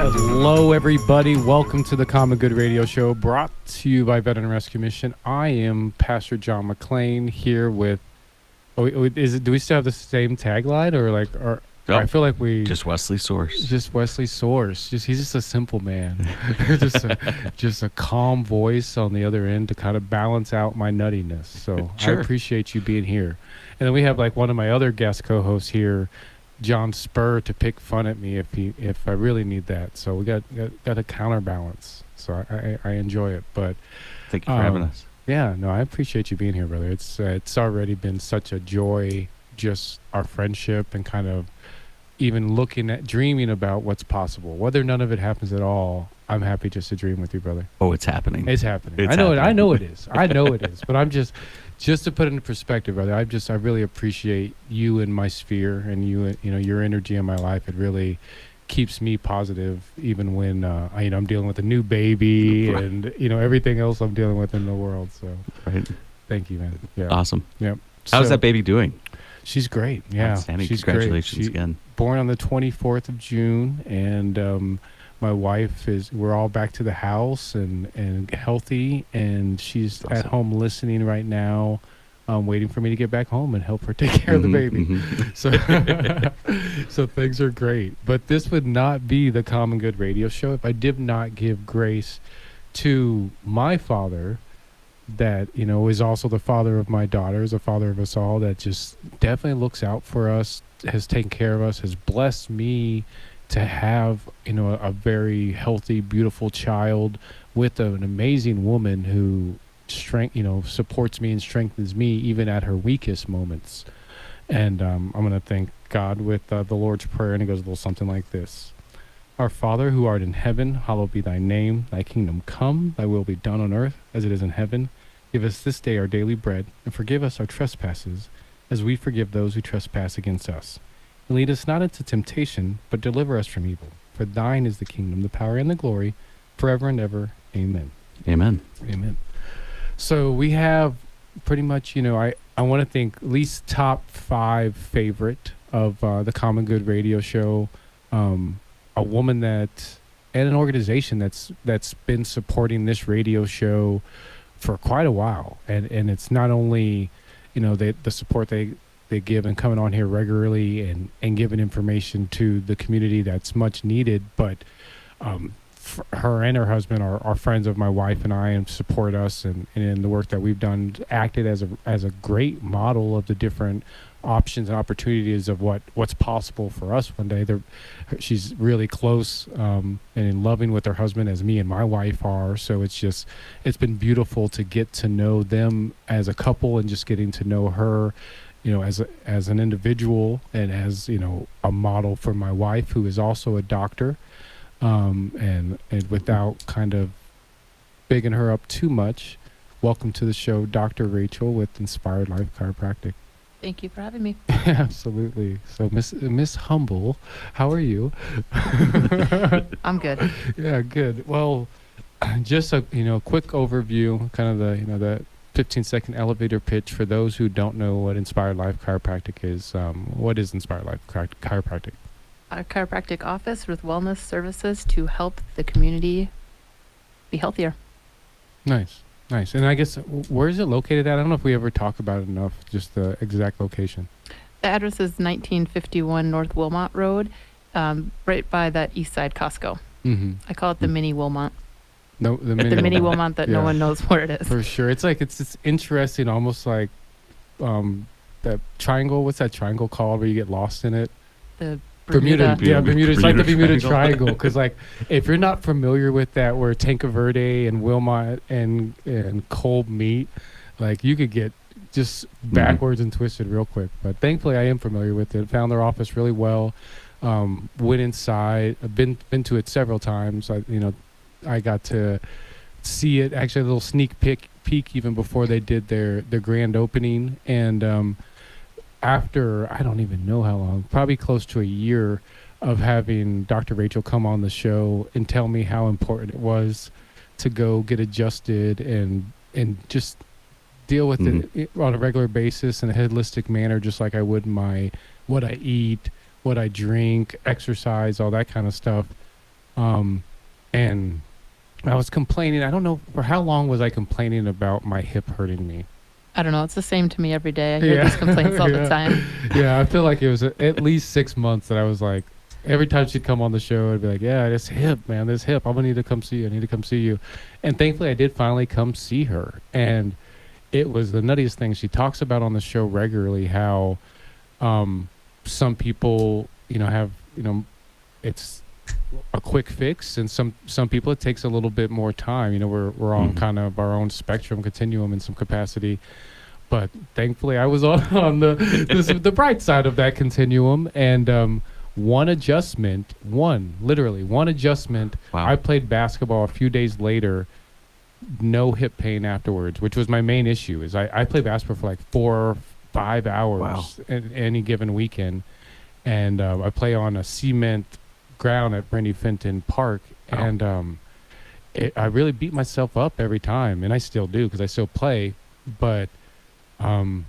Hello, everybody. Welcome to the Common Good Radio Show, brought to you by Veteran Rescue Mission. I am Pastor John McClain here with. Do we still have the same tagline, or I feel like we just Wesley Source. Just Wesley Source. He's just a simple man, just a calm voice on the other end to kind of balance out my nuttiness. So Sure. I appreciate you being here. And then we have like one of my other guest co-hosts here, John Spur, to pick fun at me if I really need that. So we got a counterbalance. So I enjoy it. But thank you for having us. Yeah, no, I appreciate you being here, brother. It's already been such a joy, just our friendship and kind of even dreaming about what's possible. Whether none of it happens at all, I'm happy just to dream with you, brother. Oh, it's happening. It's happening. It's I know happening. it. I know it is. I know it is. But I'm just to put it in perspective, brother. I really appreciate you in my sphere and your energy in my life. It really keeps me positive, even when I'm dealing with a new baby Right. and everything else I'm dealing with in the world. So, Right. thank you, man. Yeah. Awesome. Yep. How's So, that baby doing? She's great. Yeah. Outstanding. She's Congratulations great. again. Born on the 24th of June, and my wife we're all back to the house and healthy, and she's Awesome. at home listening right now, waiting for me to get back home and help her take care of the baby. So, so things are great. But this would not be the Common Good Radio Show if I did not give grace to my father, that is also the father of my daughters, the father of us all, that just definitely looks out for us, has taken care of us, has blessed me to have a very healthy, beautiful child with an amazing woman who supports me and strengthens me even at her weakest moments. And I'm going to thank God with the Lord's Prayer, and it goes a little something like this. Our Father, who art in heaven, hallowed be thy name. Thy kingdom come, thy will be done on earth as it is in heaven. Give us this day our daily bread, and forgive us our trespasses, as we forgive those who trespass against us. And lead us not into temptation, but deliver us from evil. For thine is the kingdom, the power, and the glory, forever and ever. Amen. Amen. Amen. So we have pretty much, I want to think at least top 5 favorite of the Common Good Radio Show. A woman and an organization that's been supporting this radio show for quite a while, and it's not only the support they give and coming on here regularly and giving information to the community that's much needed, but her and her husband are friends of my wife and I, and support us and in the work that we've done, acted as a great model of the different options and opportunities of what's possible for us one day. She's really close and in loving with her husband as me and my wife are. So it's been beautiful to get to know them as a couple, and just getting to know her, as an individual, and as a model for my wife, who is also a doctor. And without kind of bigging her up too much, welcome to the show, Dr. Rachel with Inspired Life Chiropractic. Thank you for having me. Absolutely. So Miss Humble, how are you? I'm good. Yeah, good. Well, just a quick overview, kind of the 15-second elevator pitch for those who don't know what Inspired Life Chiropractic is. What is Inspired Life Chiropractic? A chiropractic office with wellness services to help the community be healthier. Nice. And I guess, where is it located at? I don't know if we ever talk about it enough, just the exact location. The address is 1951 North Wilmot Road, right by that East Side Costco. Mm-hmm. I call it the mini Wilmot. No, the mini Wilmot that no one knows where it is. For sure. It's like, it's interesting, almost like that triangle. What's that triangle called where you get lost in it? The Bermuda. Yeah, Bermuda. It's like the Bermuda Triangle. Triangle. Because, like, if you're not familiar with that, where Tanque Verde and Wilmot and Kolb meet, like, you could get just backwards and twisted real quick. But thankfully, I am familiar with it. Found their office really well. Went inside. I've been to it several times. I got to see it, actually, a little sneak peek even before they did their grand opening. And after, I don't even know how long, probably close to a year of having Dr. Rachel come on the show and tell me how important it was to go get adjusted and just deal with it on a regular basis in a holistic manner, just like I would what I eat, what I drink, exercise, all that kind of stuff. And I was complaining. I don't know for how long was I complaining about my hip hurting me. I don't know. It's the same to me every day. I hear these complaints all the time. Yeah, I feel like it was at least 6 months that I was like, every time she'd come on the show, I'd be like, yeah, this hip, man, this hip. I'm going to need to come see you. I need to come see you. And thankfully, I did finally come see her. And it was the nuttiest thing. She talks about on the show regularly how some people, have, it's a quick fix, and some people it takes a little bit more time. We're on kind of our own spectrum continuum in some capacity. But thankfully, I was on the bright side of that continuum, and one adjustment. Wow. I played basketball a few days later, no hip pain afterwards, which was my main issue. Is I play basketball for like 4 or 5 hours in any given weekend, and I play on a cement ground at Brandy Fenton Park, and I really beat myself up every time, and I still do because I still play, but I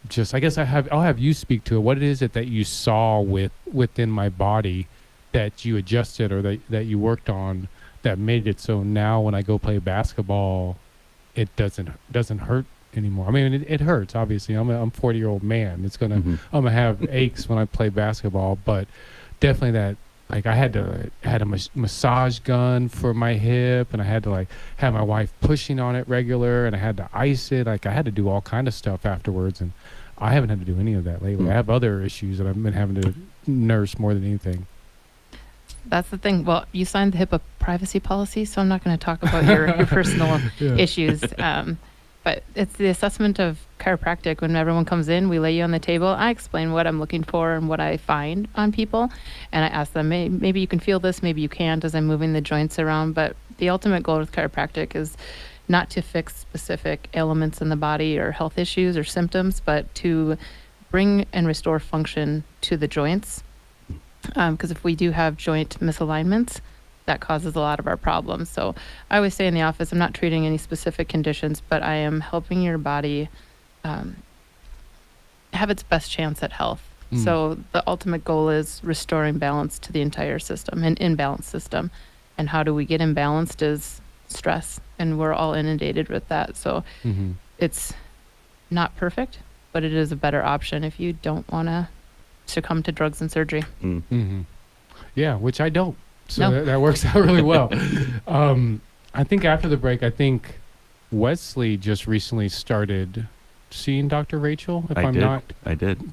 guess I'll have you speak to it. What is it that you saw within my body that you adjusted or that you worked on that made it so now when I go play basketball, it doesn't hurt anymore? I mean, it hurts, obviously. I'm a 40-year-old man. I'm gonna have aches when I play basketball, but definitely that. Like I had a massage gun for my hip, and I had to like have my wife pushing on it regular, and I had to ice it. Like I had to do all kind of stuff afterwards, and I haven't had to do any of that lately. I have other issues that I've been having to nurse more than anything. That's the thing. Well, you signed the HIPAA privacy policy, so I'm not going to talk about your personal issues. But it's the assessment of chiropractic. When everyone comes in, we lay you on the table. I explain what I'm looking for and what I find on people. And I ask them, maybe you can feel this, maybe you can't as I'm moving the joints around. But the ultimate goal with chiropractic is not to fix specific ailments in the body or health issues or symptoms, but to bring and restore function to the joints. Because if we do have joint misalignments, that causes a lot of our problems. So I always say in the office, I'm not treating any specific conditions, but I am helping your body have its best chance at health. So the ultimate goal is restoring balance to the entire system, an imbalanced system. And how do we get imbalanced is stress, and we're all inundated with that. So it's not perfect, but it is a better option if you don't want to succumb to drugs and surgery. Yeah, which I don't. So that works out really well. I think after the break, Wesley just recently started seeing Dr. Rachel, if I'm not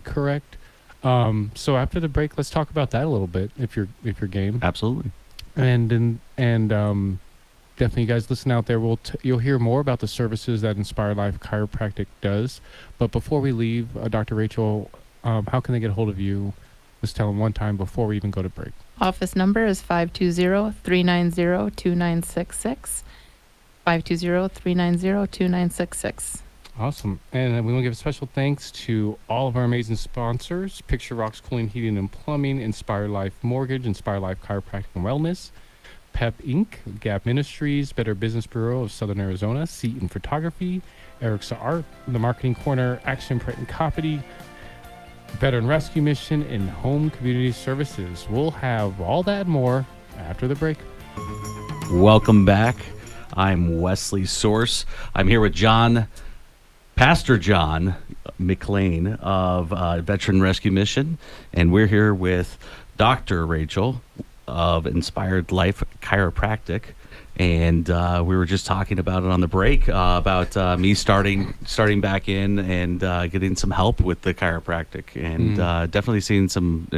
correct. So after the break, let's talk about that a little bit, if you're game. Absolutely. And definitely, you guys listen out there. You'll hear more about the services that Inspired Life Chiropractic does. But before we leave, Dr. Rachel, how can they get a hold of you? Let's tell them one time before we even go to break. Office number is 520-390-2966. 520-390-2966. Awesome. And we want to give a special thanks to all of our amazing sponsors: Picture Rocks Cooling, Heating, and Plumbing, Inspired Life Mortgage, Inspired Life Chiropractic and Wellness, PEP Inc., Gap Ministries, Better Business Bureau of Southern Arizona, Seaton Photography, Ericksa Art, The Marketing Corner, Action Print and Copy, Veteran Rescue Mission, and Home Community Services. We'll have all that and more after the break. Welcome back. I'm Wesley Source. I'm here with Pastor John McLean of Veteran Rescue Mission, and we're here with Dr. Rachel of Inspired Life Chiropractic. And we were just talking about it on the break, about me starting back in and getting some help with the chiropractic, and definitely seeing some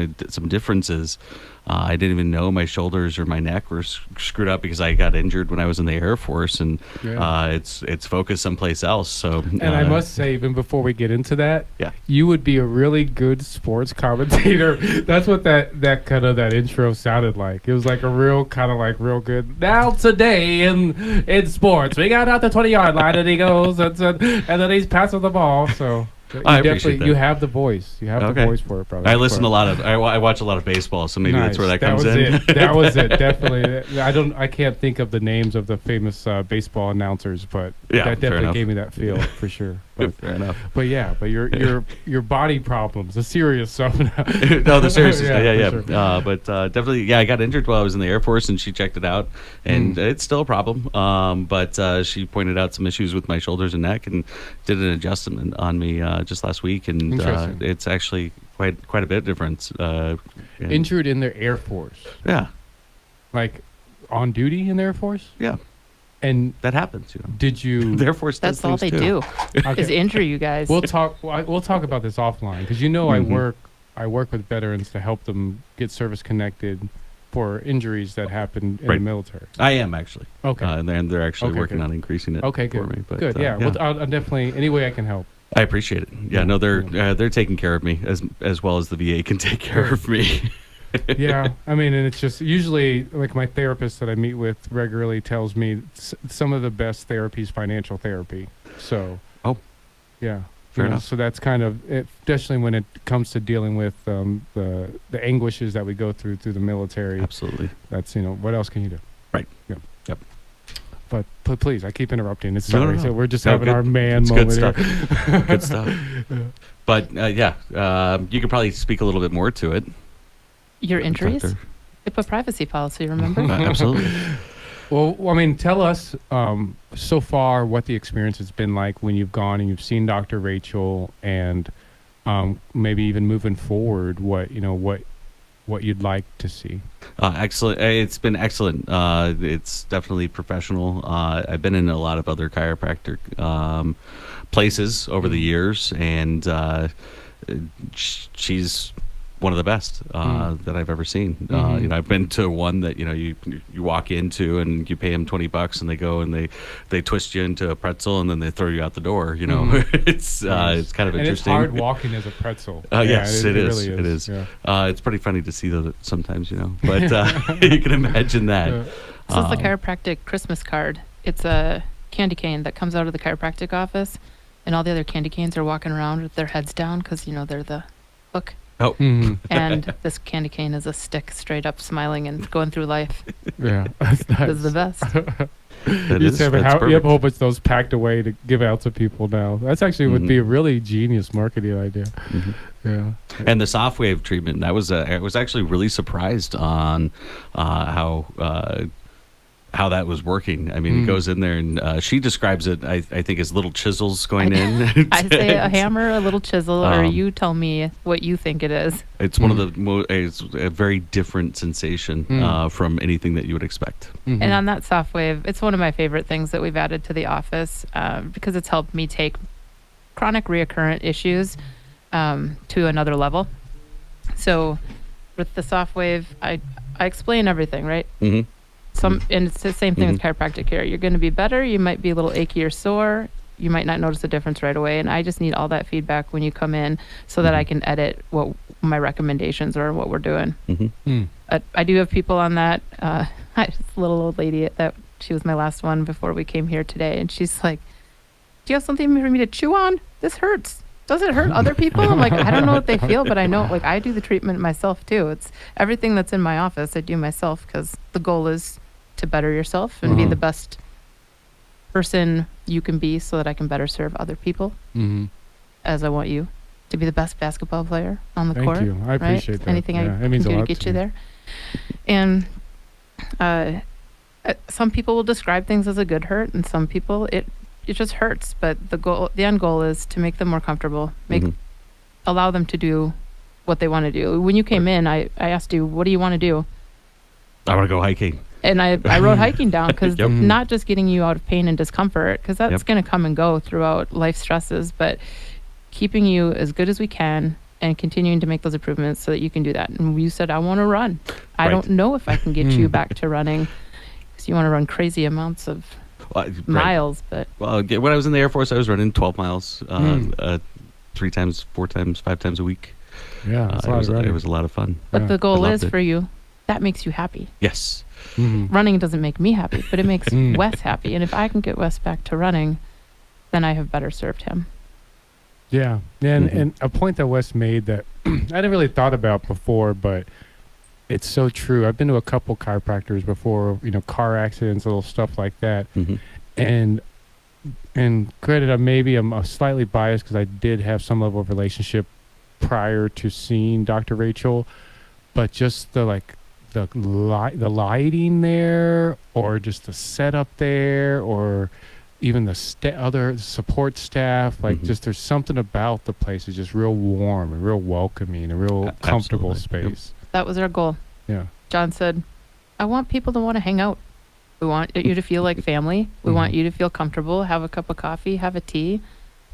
differences. I didn't even know my shoulders or my neck were screwed up because I got injured when I was in the Air Force, and it's focused someplace else. So, and I must say, even before we get into that, yeah, you would be a really good sports commentator. That's what that kind of that intro sounded like. It was like a real kind of like real good. Now today in sports, we got out the 20-yard line, and he goes and then he's passing the ball. So. I appreciate that. You have the voice. You have the voice for it, probably. I watch a lot of baseball, so maybe that's where that comes in. That was it. Definitely. I can't think of the names of the famous baseball announcers, but that definitely gave me that feel for sure. Fair enough. But yeah, but your body problems, the serious stuff. No, the serious stuff. Yeah. for sure. But definitely, yeah, I got injured while I was in the Air Force, and she checked it out, and it's still a problem. But she pointed out some issues with my shoulders and neck, and did an adjustment on me just last week, and Interesting. it's actually quite a bit of difference. Injured in the Air Force, Yeah, like on duty in the Air Force, yeah, and that happens. did you? The Air Force does That's all things they too. do Okay. is injure you guys. We'll talk about this offline because Mhm. I work with veterans to help them get service connected for injuries that happen in Right. the military. I am actually. Okay. And they're actually Okay, working good. on increasing it Okay, for good. me. But, Good. Yeah. Well, I'll definitely any way I can help. I appreciate it. Yeah, no, they're taking care of me as well as the VA can take care of me. Yeah. I mean, and it's just usually like my therapist that I meet with regularly tells me some of the best therapy is financial therapy. So. Oh. Yeah. Fair You know, enough. So that's kind of it, especially when it comes to dealing with the anguishes that we go through the military. Absolutely. That's what else can you do? Right. Yeah. Yep. But please, I keep interrupting. It's No, sorry. no. So we're just No, having good. our man It's moment good here. stuff. Good stuff. But you could probably speak a little bit more to it. Your injuries? Doctor. HIPAA privacy policy, remember? Absolutely. Well, I mean, tell us so far what the experience has been like when you've gone and you've seen Dr. Rachel, and maybe even moving forward, what you'd like to see. Excellent. It's been excellent. It's definitely professional. I've been in a lot of other chiropractic places over the years, and she's one of the best that I've ever seen. I've been to one that you walk into and you pay them $20 and they go and they twist you into a pretzel and then they throw you out the door. It's kind of And it's interesting. hard walking as a pretzel. Yes, it is. Really It is. Yeah. It's pretty funny to see that sometimes, but you can imagine that. Yeah. This is the chiropractic Christmas card. It's a candy cane that comes out of the chiropractic office, and all the other candy canes are walking around with their heads down because, they're the hook. Oh, Mhm. And this candy cane is a stick straight up smiling and going through life. Yeah. That's nice. This is the best. that You is. have That's you have a perfect. whole bunch of those packed away to give out to people now. That's actually would be a really genius marketing idea. Mhm. Yeah. And the soft wave treatment, I was actually really surprised on how that was working. I mean, it goes in there and she describes it, I think, as little chisels going in. I say a hammer, a little chisel, or Um, you tell me what you think it is. It's one of the it's a very different sensation from anything that you would expect. Mhm. And on that soft wave, it's one of my favorite things that we've added to the office because it's helped me take chronic reoccurrent issues to another level. So with the soft wave, I explain everything, right? Hmm. And it's the same thing with chiropractic care. You're going to be better. You might be a little achy or sore. You might not notice a difference right away. And I just need all that feedback when you come in so that I can edit what my recommendations are and what we're doing. Hmm. I do have people on that. This little old lady she was my last one before we came here today. And she's like, do you have something for me to chew on? This hurts. Does it hurt other people? I'm like, I don't know what they feel, but I know, like, I do the treatment myself too. It's everything that's in my office, I do myself because the goal is to better yourself and be the best person you can be so that I can better serve other people Mhm. as I want you to be the best basketball player on the Thank court. you. I right? appreciate that. Anything Yeah, I it means can a do to lot get to you me. there. And some people will describe things as a good hurt, and some people it just hurts. But the end goal is to make them more comfortable, allow them to do what they want to do. When you came in, I asked you, what do you want to do? I want to go hiking. And I wrote hiking down because Yep. not just getting you out of pain and discomfort, because that's Yep. going to come and go throughout life stresses, but keeping you as good as we can and continuing to make those improvements so that you can do that. And you said, I want to run. I Right. don't know if I can get you back to running because you want to run crazy amounts of Right. miles, but Well, when I was in the Air Force, I was running 12 miles 3 times, 4 times, 5 times a week. Yeah. That's a lot of running. It was a lot of fun. but Yeah, the goal I is loved it. for you, that makes you happy. Yes. Mhm. Running doesn't make me happy, but it makes Mm. Wes happy. And if I can get Wes back to running, then I have better served him. Yeah. And Mhm. and a point that Wes made that I hadn't really thought about before, but it's so true. I've been to a couple chiropractors before, car accidents, little stuff like that. Hmm. And and granted, I'm slightly biased because I did have some level of relationship prior to seeing Dr. Rachel, but just the lighting there, or just the setup there, or even the other support staff, like just there's something about the place is just real warm and real welcoming and real comfortable space. That was our goal. Yeah. John said, I want people to want to hang out. We want you to feel like family. We want you to feel comfortable, have a cup of coffee, have a tea,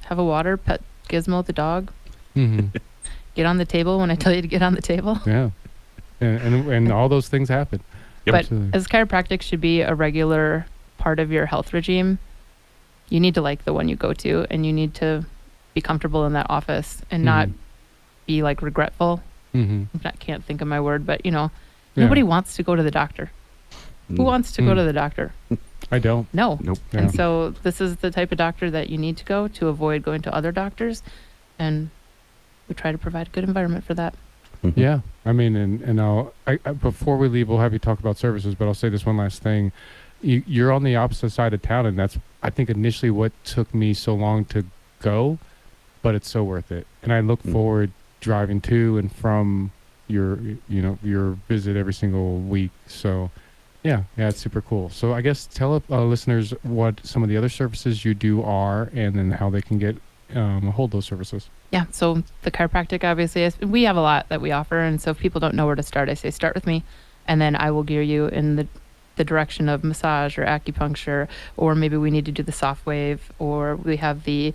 have a water, pet Gizmo the dog. Get on the table when I tell you to get on the table. Yeah. And all those things happen. But Absolutely. as chiropractic should be a regular part of your health regime, you need to like the one you go to, and you need to be comfortable in that office and not be like regretful. I can't think of my word, but nobody wants to go to the doctor. Who wants to go to the doctor? I don't. No. Nope. Yeah. And so this is the type of doctor that you need to go to avoid going to other doctors. And we try to provide a good environment for that. Yeah. I mean, and I before we leave, we'll have you talk about services, but I'll say this one last thing. You're on the opposite side of town, and that's, I think, initially what took me so long to go, but it's so worth it. And I look forward driving to and from your visit every single week. So yeah, it's super cool. So I guess tell listeners what some of the other services you do are, and then how they can get hold those services. Yeah, so the chiropractic, obviously, we have a lot that we offer, and so if people don't know where to start, I say start with me, and then I will gear you in the direction of massage or acupuncture, or maybe we need to do the soft wave, or we have the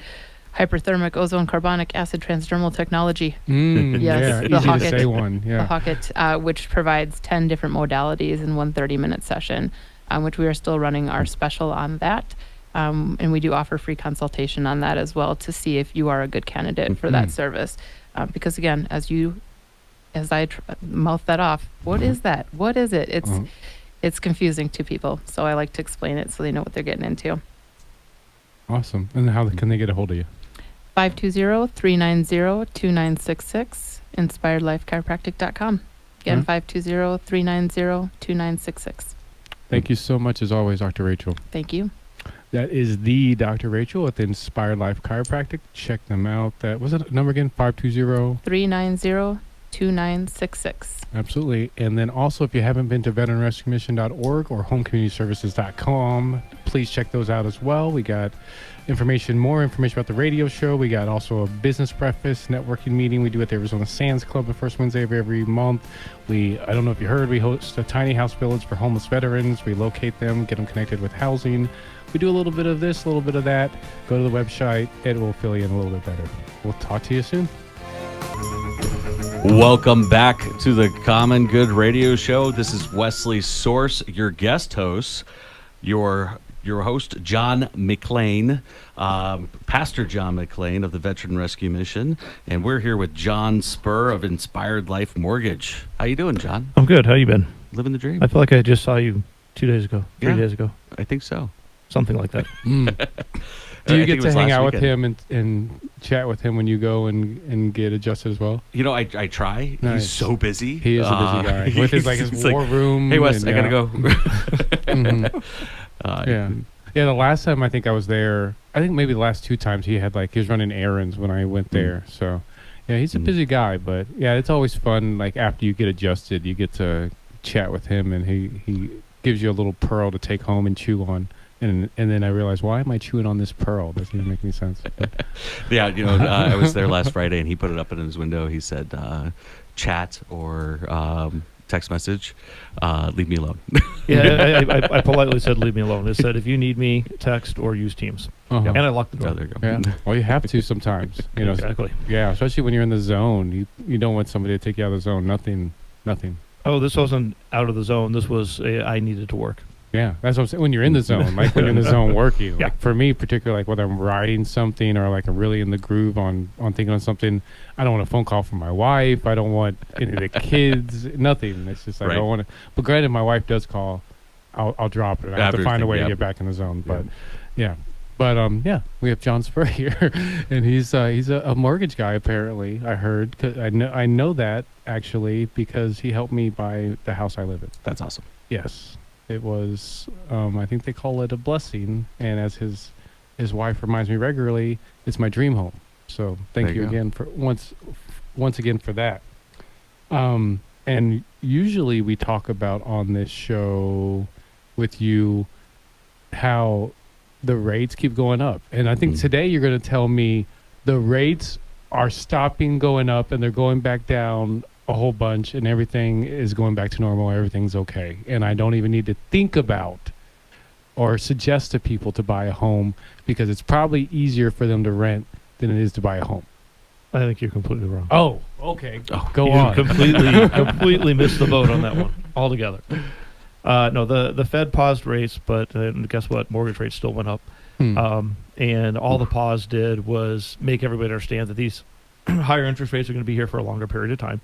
hyperthermic ozone carbonic acid transdermal technology. Yes, Yeah, the easy Hockett. to say one. The Yeah. Hockett, which provides 10 different modalities in one 30-minute session, which we are still running our special on that. And we do offer free consultation on that as well to see if you are a good candidate for that service. Because again, as I mouth that off, what is that? What is it? It's confusing to people. So I like to explain it so they know what they're getting into. Awesome. And how can they get a hold of you? 520-390-2966, inspiredlifechiropractic.com. Again, 520-390-2966. Thank you so much, as always, Dr. Rachel. Thank you. That is the Dr. Rachel with Inspired Life Chiropractic. Check them out. That was it number again, 520 390-2966. Absolutely. And then also, if you haven't been to veteranrescuemission.org or homecommunityservices.com, please check those out as well. We got more information about the radio show. We got also a business breakfast networking meeting we do at the Arizona Sands Club the first Wednesday of every month. I don't know if you heard, we host a tiny house village for homeless veterans. We locate them, get them connected with housing. We do a little bit of this, a little bit of that. Go to the website. It will fill you in a little bit better. We'll talk to you soon. Welcome back to the Common Good Radio Show. This is Wesley Source, your guest host, your host, John McLean, Pastor John McLean of the Veteran Rescue Mission, and we're here with John Spur of Inspired Life Mortgage. How you doing, John? I'm good. How you been? Living the dream. I feel like I just saw you 2 days ago, 3 days ago, I think so. something like that. Do you I think get it to was hang last out with weekend. him and chat with him when you go and get adjusted as well? You know, I try. Nice. He's so busy. He is a busy guy. With his it's war room. Hey, Wes, and, I gotta go. Mhm. Yeah, the last time I think I was there, I think maybe the last 2 times he was running errands when I went there. So, yeah, he's a busy guy, but yeah, it's always fun. Like after you get adjusted, you get to chat with him, and he gives you a little pearl to take home and chew on. And then I realized, why am I chewing on this pearl? Doesn't even make any sense. But, Yeah, I was there last Friday, and he put it up in his window. He said, chat or text message, leave me alone. Yeah, I politely said, leave me alone. It said, if you need me, text or use Teams. uh-huh. And I locked the Oh, door. there you go. Yeah. Well, you have to sometimes. Exactly. Yeah, especially when you're in the zone. You don't want somebody to take you out of the zone. Nothing. Oh, this wasn't out of the zone. This was I needed to work. Yeah, that's what I'm saying. When you're in the zone, like when you're in the zone working. Yeah. Like for me, particularly, like whether I'm writing something or like I'm really in the groove on thinking on something, I don't want a phone call from my wife. I don't want any of the kids. Nothing. It's just like I Right. don't want to. But granted, my wife does call. I'll drop it. I have to find a way to get back in the zone. But yeah. But we have John Spur here, and he's a mortgage guy apparently. I heard. 'Cause I know that actually because he helped me buy the house I live in. That's awesome. Yes, it was. I think they call it a blessing, and as his his wife reminds me regularly, it's my dream home. So thank There you you go. again for once again for that. And usually we talk about on this show with you how the rates keep going up. And I think today you're going to tell me the rates are stopping going up and they're going back down a whole bunch and everything is going back to normal. Everything's okay. And I don't even need to think about or suggest to people to buy a home because it's probably easier for them to rent than it is to buy a home. I think you're completely wrong. Oh, okay. Go You on. completely missed the boat on that one altogether. No, the Fed paused rates, but guess what? Mortgage rates still went up. And all the pause did was make everybody understand that these higher interest rates are going to be here for a longer period of time.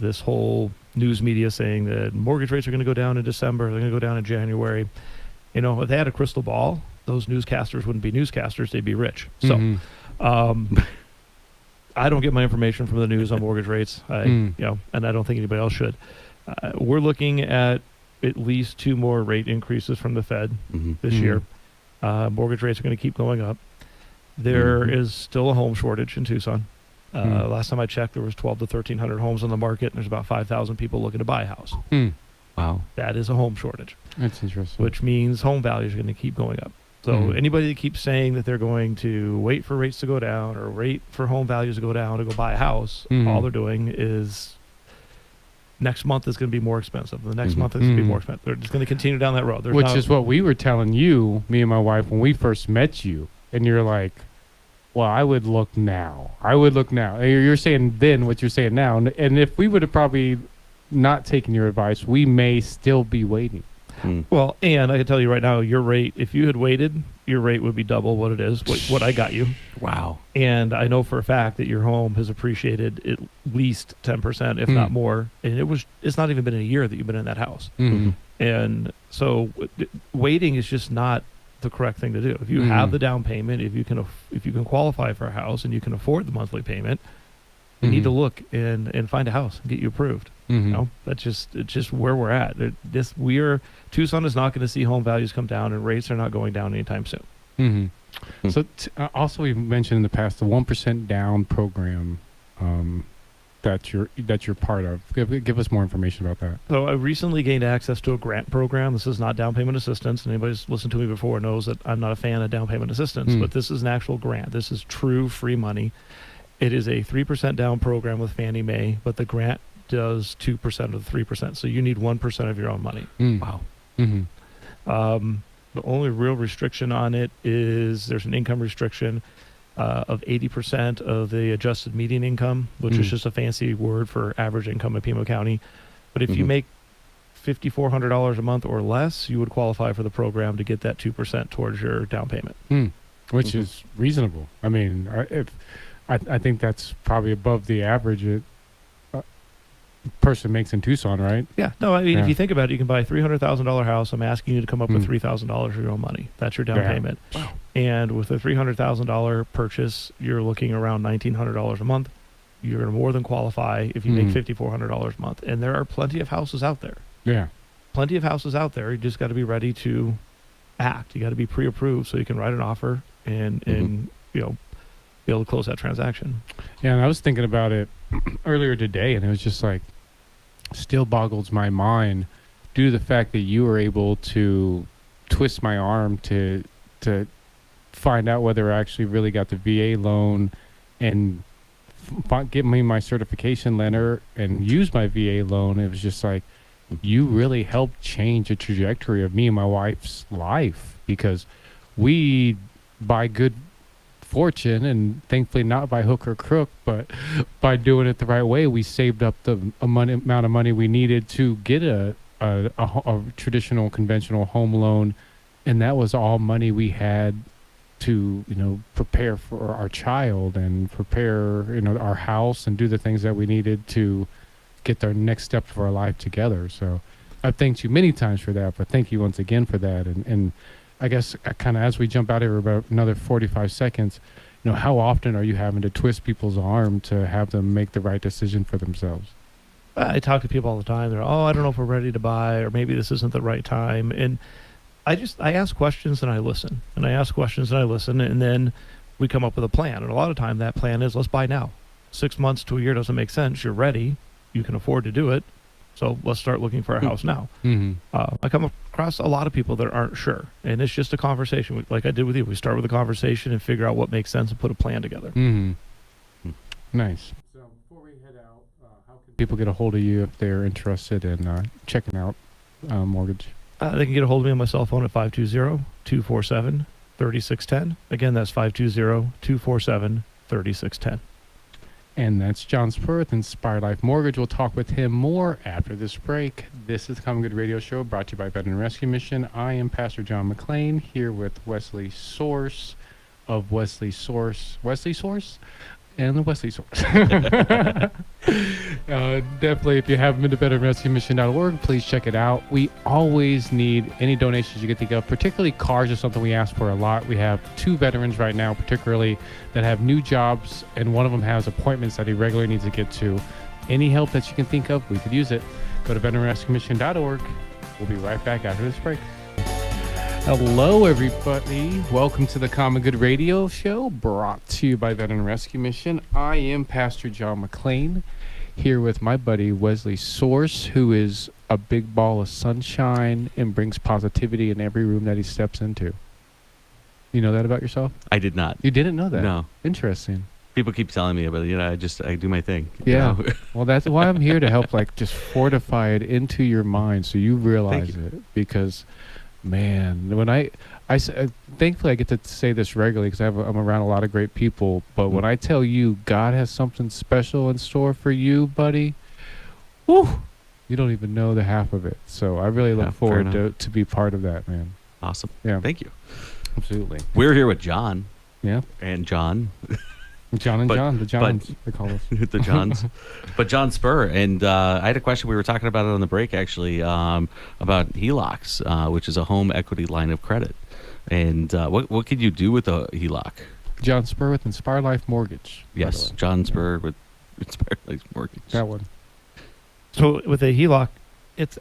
This whole news media saying that mortgage rates are going to go down in December, they're going to go down in January. You know, if they had a crystal ball, those newscasters wouldn't be newscasters, they'd be rich. So I don't get my information from the news on mortgage rates, you know, and I don't think anybody else should. We're looking at least 2 more rate increases from the Fed this year. Mortgage rates are going to keep going up. There is still a home shortage in Tucson. Last time I checked, there was 12 to 1,300 homes on the market, and there's about 5,000 people looking to buy a house. Wow. That is a home shortage, That's interesting. which means home values are going to keep going up. So anybody that keeps saying that they're going to wait for rates to go down or wait for home values to go down to go buy a house, all they're doing is next month is going to be more expensive. The next month is going to be more expensive. They're just going to continue down that road. Which is what we were telling you, me and my wife, when we first met you. And you're like, well, I would look now. And you're saying then what you're saying now. And if we would have probably not taken your advice, we may still be waiting. Well, and I can tell you right now, your rate, if you had waited, your rate would be double what it is, what I got you. Wow. And I know for a fact that your home has appreciated at least 10%, if not more. And it's not even been a year that you've been in that house. And so waiting is just not the correct thing to do. If you have the down payment, if you can qualify for a house and you can afford the monthly payment, you need to look and find a house and get you approved. You know, it's just where we're at. Tucson is not going to see home values come down, and rates are not going down anytime soon. So also we've mentioned in the past the 1% down program that you're part of. Give us more information about that. So I recently gained access to a grant program. This is not down payment assistance. Anybody who's listened to me before knows that I'm not a fan of down payment assistance, but this is an actual grant. This is true free money. It is a 3% down program with Fannie Mae, but the grant does 2% of the 3%. So you need 1% of your own money. Wow. The only real restriction on it is there's an income restriction of 80% of the adjusted median income, which is just a fancy word for average income in Pima County. But if you make $5,400 a month or less, you would qualify for the program to get that 2% towards your down payment. Which is reasonable. I mean, I think that's probably above the average person makes in Tucson, right? Yeah. No, I mean, if you think about it, you can buy a $300,000 house. I'm asking you to come up with $3,000 of your own money. That's your down payment. Wow. And with a $300,000 purchase, you're looking around $1,900 a month. You're going to more than qualify if you make $5,400 a month. And there are plenty of houses out there. Yeah. Plenty of houses out there. You just got to be ready to act. You got to be pre-approved so you can write an offer and you know, be able to close that transaction. Yeah, and I was thinking about it earlier today, and it was just like, still boggles my mind due to the fact that you were able to twist my arm to find out whether I actually really got the VA loan and get me my certification letter and use my VA loan. It was just like, you really helped change the trajectory of me and my wife's life, because we, by good fortune, and thankfully not by hook or crook, but by doing it the right way, we saved up the amount of money we needed to get a traditional conventional home loan, and that was all money we had to, you know, prepare for our child and prepare, you know, our house and do the things that we needed to get our next step of our life together. So I've thanked you many times for that, but thank you once again for that. And I guess kind of as we jump out here about another 45 seconds, you know, how often are you having to twist people's arm to have them make the right decision for themselves? I talk to people all the time. They're, I don't know if we're ready to buy, or maybe this isn't the right time. And I ask questions and I listen, and I ask questions and I listen, and then we come up with a plan. And a lot of time that plan is, let's buy now. 6 months to a year doesn't make sense. You're ready. You can afford to do it. So let's start looking for a house now. I come across a lot of people that aren't sure, and it's just a conversation. Like I did with you, we start with a conversation and figure out what makes sense and put a plan together. Nice. So before we head out, how can people get a hold of you if they're interested in checking out mortgage? They can get a hold of me on my cell phone at 520-247-3610. Again, that's 520-247-3610. And that's John Spur with Inspired Life Mortgage. We'll talk with him more after this break. This is the Common Good Radio Show, brought to you by Veteran Rescue Mission. I am Pastor John McLean, here with Wesley Source of Wesley Source and the Wesley Source. Definitely, if you haven't been to veteranrescuemission.org, please check it out. We always need any donations you can think of, particularly cars is something we ask for a lot. We have 2 veterans right now, particularly, that have new jobs, and one of them has appointments that he regularly needs to get to. Any help that you can think of, we could use it. Go to veteranrescuemission.org. We'll be right back after this break. Hello, everybody. Welcome to the Common Good Radio Show, brought to you by Veteran Rescue Mission. I am Pastor John McLean, here with my buddy Wesley Source, who is a big ball of sunshine and brings positivity in every room that he steps into. You know that about yourself? I did not. You didn't know that? No. Interesting. People keep telling me about it. I do my thing. Yeah. Well, that's why I'm here to help, just fortify it into your mind so you realize it. Because, man, when thankfully I get to say this regularly because I'm around a lot of great people. But when I tell you God has something special in store for you, buddy, whew, you don't even know the half of it. So I really look forward to be part of that, man. Awesome. Yeah. Thank you. Absolutely. We're here with John. Yeah. And John. John, the Johns, they call us. The Johns. But John Spur. And I had a question. We were talking about it on the break, actually, about HELOCs, which is a home equity line of credit. And what could you do with a HELOC? John Spur with Inspired Life Mortgage. Yes, John Spur with Inspired Life Mortgage. That one. So with a HELOC, it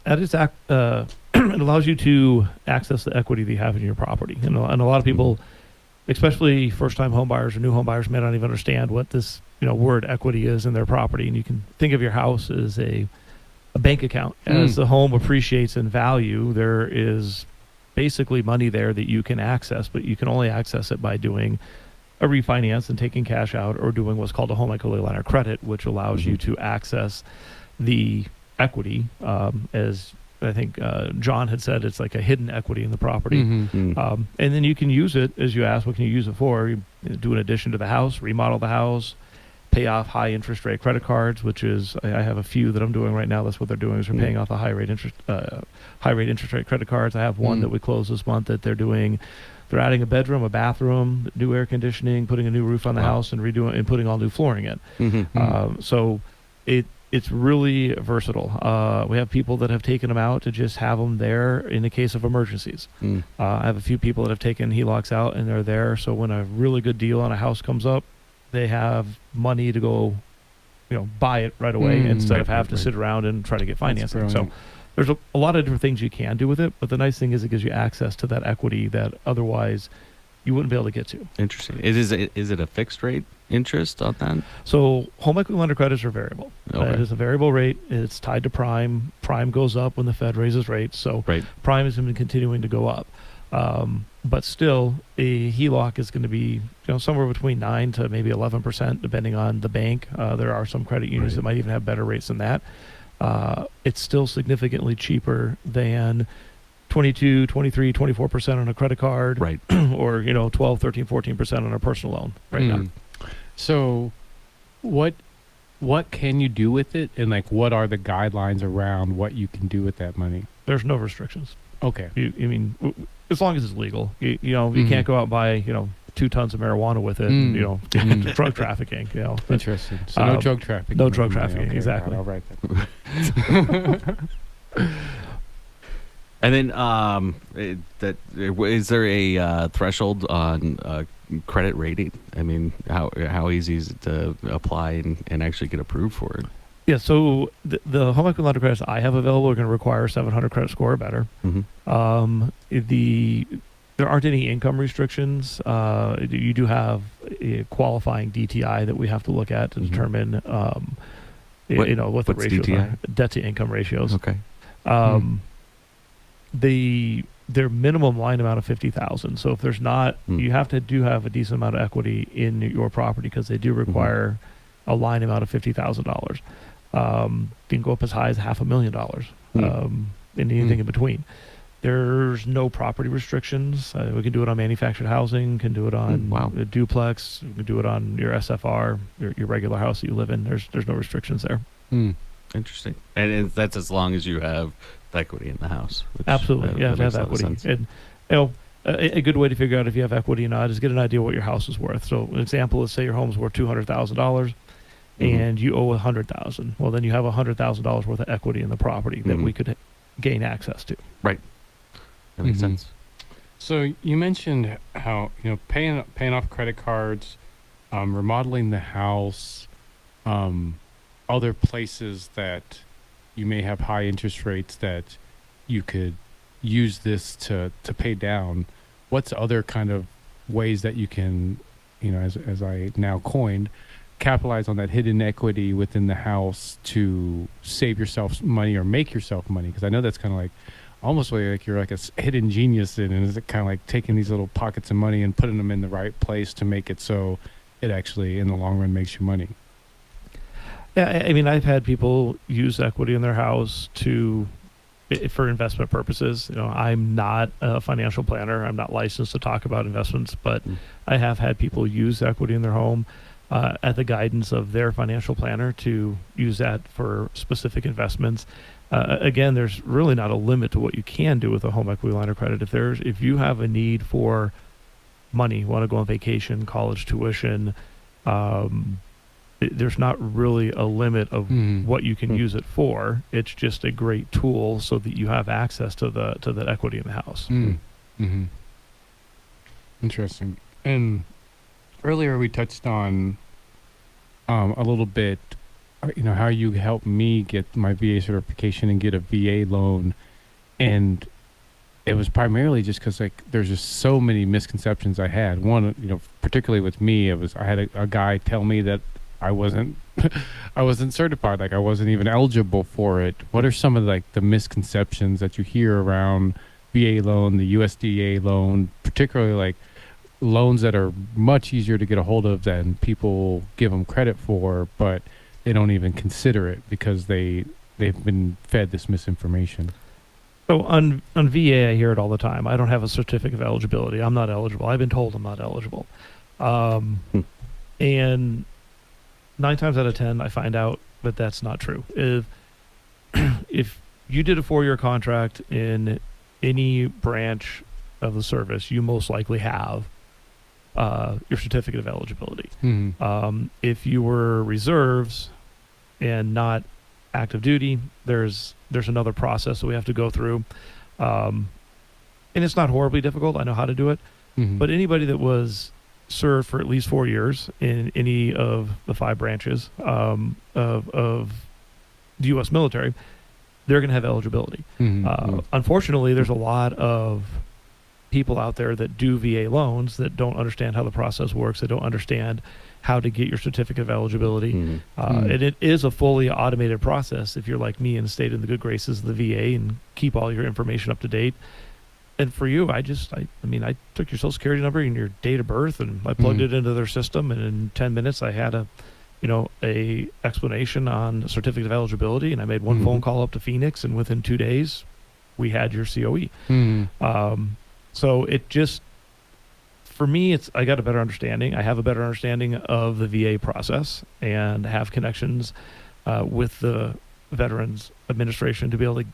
allows you to access the equity that you have in your property. And a lot of people, especially first-time home buyers or new home buyers, may not even understand what this word equity is in their property. And you can think of your house as a bank account. As the home appreciates in value, there is basically money there that you can access, but you can only access it by doing a refinance and taking cash out, or doing what's called a home equity line of credit, which allows you to access the equity. As I think John had said, it's like a hidden equity in the property. And then you can use it, as you asked, what can you use it for? You do an addition to the house, remodel the house, pay off high interest rate credit cards, which is, I have a few that I'm doing right now. That's what they're doing, is we're paying off the high rate interest rate credit cards. I have one that we closed this month that they're adding a bedroom, a bathroom, new air conditioning, putting a new roof on the house, and redoing and putting all new flooring in. So it's really versatile. We have people that have taken them out to just have them there in the case of emergencies. I have a few people that have taken HELOCs out, and they're there. So when a really good deal on a house comes up, they have money to go, buy it right away instead of have to sit around and try to get financing. So there's a lot of different things you can do with it. But the nice thing is it gives you access to that equity that otherwise you wouldn't be able to get to. Interesting. Is it a fixed rate interest on that? So home equity line of credits are variable. Okay. It is a variable rate. It's tied to prime. Prime goes up when the Fed raises rates. So prime is going to be continuing to go up. But still, a HELOC is going to be somewhere between 9 to maybe 11%, depending on the bank. There are some credit unions that might even have better rates than that. It's still significantly cheaper than 22, 23, 24% on a credit card, or 12, 13, 14% on a personal loan now. So what can you do with it, and what are the guidelines around what you can do with that money? There's no restrictions. Okay. As long as it's legal. You can't go out and buy 2 tons of marijuana with it. And, drug trafficking. Interesting. So no drug trafficking. No drug trafficking. Okay, Right, exactly. I'll write that. And then, is there a threshold on credit rating? I mean, how easy is it to apply and actually get approved for it? Yeah, so the home equity line of credits I have available are going to require 700 credit score or better. There aren't any income restrictions. You do have a qualifying DTI that we have to look at to determine, what the what's ratios DTI? are. Debt to income ratios. Okay. Their minimum line amount of 50,000. So if there's not, you have a decent amount of equity in your property because they do require a line amount of $50,000. Can go up as high as $500,000, and anything in between. There's no property restrictions. We can do it on manufactured housing, can do it on a duplex, we can do it on your SFR, your regular house that you live in. There's no restrictions there. Interesting. And that's as long as you have equity in the house. Absolutely. You have to have equity. And a good way to figure out if you have equity or not is get an idea what your house is worth. So an example is, say your home's worth $200,000 and you owe $100,000. Well, then you have $100,000 worth of equity in the property that we could gain access to. Right. That makes sense. So you mentioned how, paying off credit cards, remodeling the house, other places that you may have high interest rates that you could use this to pay down. What's other kind of ways that you can, as I now coined, capitalize on that hidden equity within the house to save yourself money or make yourself money? Because I know that's kind of like almost like you're like a hidden genius in, and is it kind of like taking these little pockets of money and putting them in the right place to make it so it actually in the long run makes you money? Yeah, I mean, I've had people use equity in their house for investment purposes. I'm not a financial planner. I'm not licensed to talk about investments, but I have had people use equity in their home at the guidance of their financial planner to use that for specific investments. Again, there's really not a limit to what you can do with a home equity line of credit. If you have a need for money, want to go on vacation, college tuition, there's not really a limit of what you can use it for. It's just a great tool so that you have access to the equity in the house. Interesting. And earlier we touched on a little bit, how you helped me get my VA certification and get a VA loan, and it was primarily just because there's just so many misconceptions I had. One, particularly with me, I had a guy tell me that I wasn't certified, I wasn't even eligible for it. What are some of the misconceptions that you hear around VA loan, the USDA loan, particularly loans that are much easier to get a hold of than people give them credit for, but they don't even consider it because they've been fed this misinformation? So on VA, I hear it all the time. I don't have a certificate of eligibility. I'm not eligible. I've been told I'm not eligible. And 9 times out of 10, I find out that that's not true. If you did a 4-year contract in any branch of the service, you most likely have your certificate of eligibility. If you were reserves and not active duty, there's another process that we have to go through. And it's not horribly difficult. I know how to do it. But anybody that was served for at least 4 years in any of the 5 branches of the U.S. military, they're going to have eligibility. Unfortunately, there's a lot of people out there that do VA loans that don't understand how the process works. They don't understand how to get your certificate of eligibility. And it is a fully automated process if you're like me and stayed in the good graces of the VA and keep all your information up to date. And for you, I took your social security number and your date of birth and I plugged it into their system, and in 10 minutes I had a explanation on the certificate of eligibility, and I made one phone call up to Phoenix, and within 2 days we had your COE. So it just, for me, I got a better understanding. I have a better understanding of the VA process and have connections with the Veterans Administration to be able to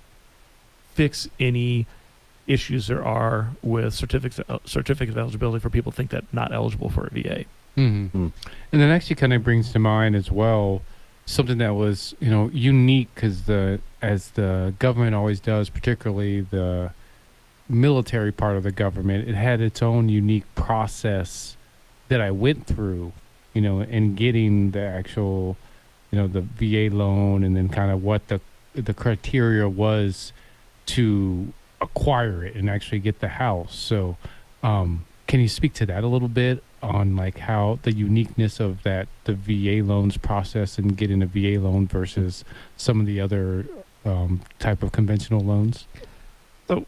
fix any issues there are with certificate of eligibility for people who think that not eligible for a VA. And that actually kind of brings to mind as well something that was unique, because as the government always does, particularly the military part of the government, it had its own unique process that I went through, in getting the actual the VA loan, and then kind of what the criteria was to acquire it and actually get the house. So can you speak to that a little bit on like how the uniqueness of the VA loans process and getting a VA loan versus some of the other type of conventional loans? So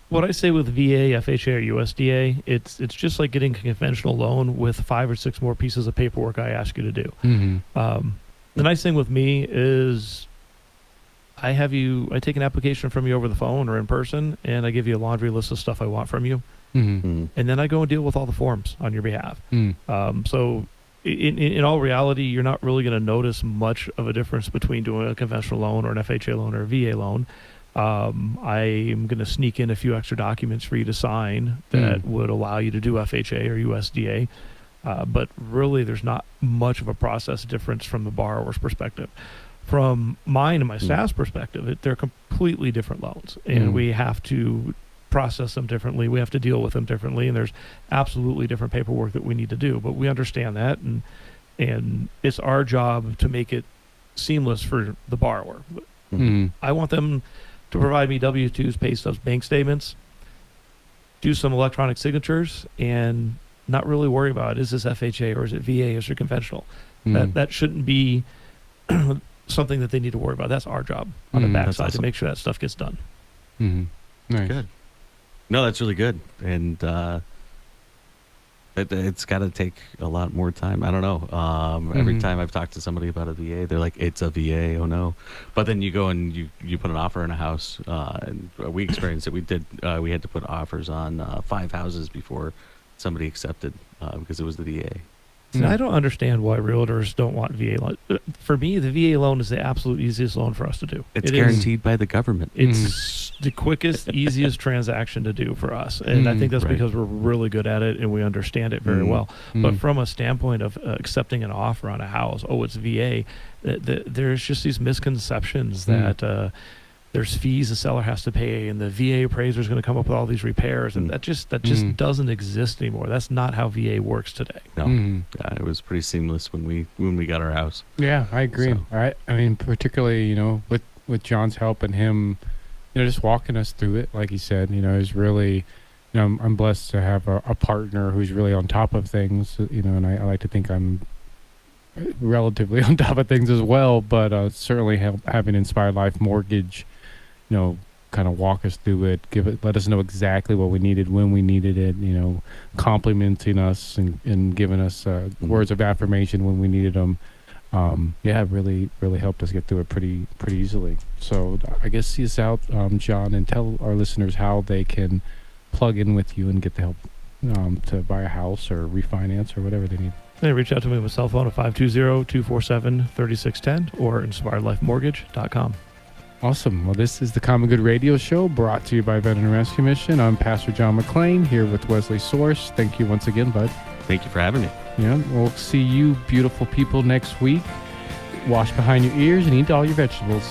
what I say with VA, FHA, or USDA, it's just like getting a conventional loan with 5 or 6 more pieces of paperwork I ask you to do. The nice thing with me is I take an application from you over the phone or in person, and I give you a laundry list of stuff I want from you. And then I go and deal with all the forms on your behalf. So in all reality, you're not really going to notice much of a difference between doing a conventional loan or an FHA loan or a VA loan. I'm going to sneak in a few extra documents for you to sign that would allow you to do FHA or USDA. But really, there's not much of a process difference from the borrower's perspective. From mine and my staff's perspective, they're completely different loans, and we have to process them differently. We have to deal with them differently, and there's absolutely different paperwork that we need to do. But we understand that, and it's our job to make it seamless for the borrower. I want them to provide me W-2s, pay stubs, bank statements, do some electronic signatures, and not really worry about, is this FHA or is it VA or is it conventional? That shouldn't be something that they need to worry about. That's our job on the backside, awesome, to make sure that stuff gets done. Nice. Good. No, that's really good. And it's got to take a lot more time. I don't know. Every time I've talked to somebody about a VA, they're like, it's a VA. Oh, no. But then you go and you put an offer in a house. And we experienced it. We had to put offers on 5 houses before somebody accepted because it was the VA. See, I don't understand why realtors don't want VA loan. For me, the VA loan is the absolute easiest loan for us to do. It's guaranteed by the government. It's the quickest, easiest transaction to do for us. And I think that's because we're really good at it and we understand it very well. But from a standpoint of accepting an offer on a house, it's VA, there's just these misconceptions that there's fees the seller has to pay, and the VA appraiser is going to come up with all these repairs, and that just doesn't exist anymore. That's not how VA works today. No, it was pretty seamless when we got our house. Yeah, I agree. So. I mean, particularly with John's help and him, just walking us through it, like he said, is really, I'm blessed to have a partner who's really on top of things, and I like to think I'm relatively on top of things as well, but certainly having Inspired Life Mortgage, kind of walk us through it, let us know exactly what we needed when we needed it, complimenting us and giving us words of affirmation when we needed them. Really, really helped us get through it pretty easily. So I guess see us out, John, and tell our listeners how they can plug in with you and get the help to buy a house or refinance or whatever they need. They reach out to me with a cell phone at 520-247-3610 or inspiredlifemortgage.com. Awesome. Well, this is the Common Good Radio Show brought to you by Veteran Rescue Mission. I'm Pastor John McClain here with Wesley Source. Thank you once again, bud. Thank you for having me. Yeah, we'll see you beautiful people next week. Wash behind your ears and eat all your vegetables.